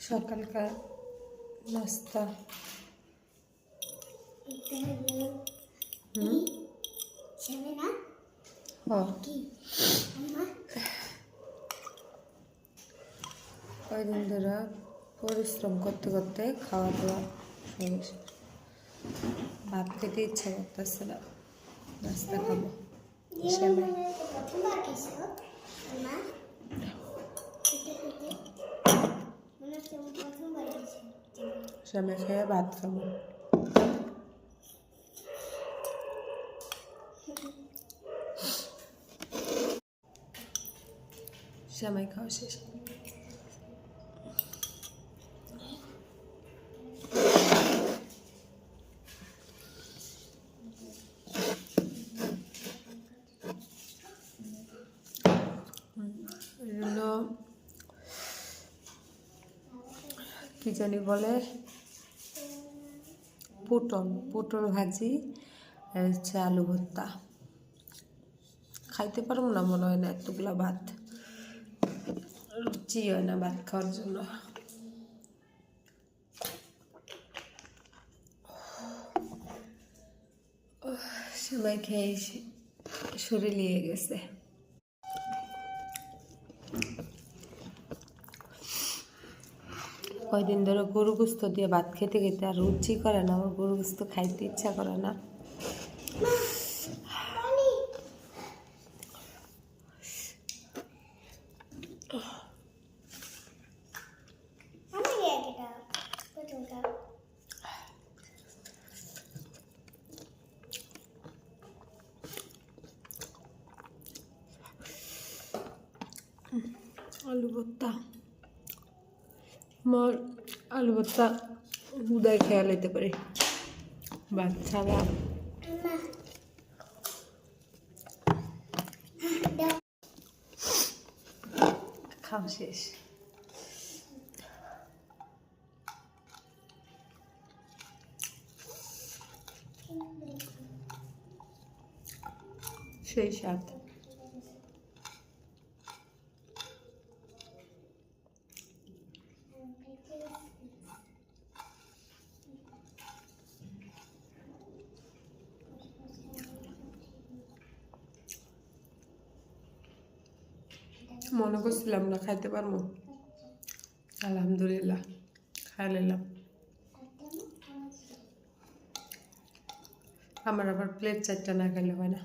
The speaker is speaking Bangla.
সকালকার নাস্তা। কয়দিন ধরে পরিশ্রম করতে করতে খাওয়া দাওয়া সমস্যা, ভাত খেতে ইচ্ছা করতেছে না, নাস্তা খাবো। সেমাই খেয়ে ভাত খাবো। সেমাই খাওয়া শেষ। কি জানি বলে, পটল ভাজি আর হচ্ছে আলু ভর্তা। খাইতে পারবো না মনে হয় না, এতগুলা ভাত রুচি হয় না ভাত খাওয়ার জন্য। সবাই খেয়ে শরীর নিয়ে গেছে। কয়দিন ধরে গরু গোস্ত দিয়ে ভাত খেতে খেতে আর রুচি করে না, আমার গরু গোস্ত খাইতে ইচ্ছা করে না। আলু ভর্তা, আমার আলু ভর্তা উদয় খেয়াল হইতে পারে, বাচ্চারা খাওয়া শেষ। সেই স্বাদ। মনে করছিলাম না খাইতে পারবো, আলহামদুলিল্লাহ খাই নিলাম। আমার আবার প্লেট 4টা না খেলে হয় না।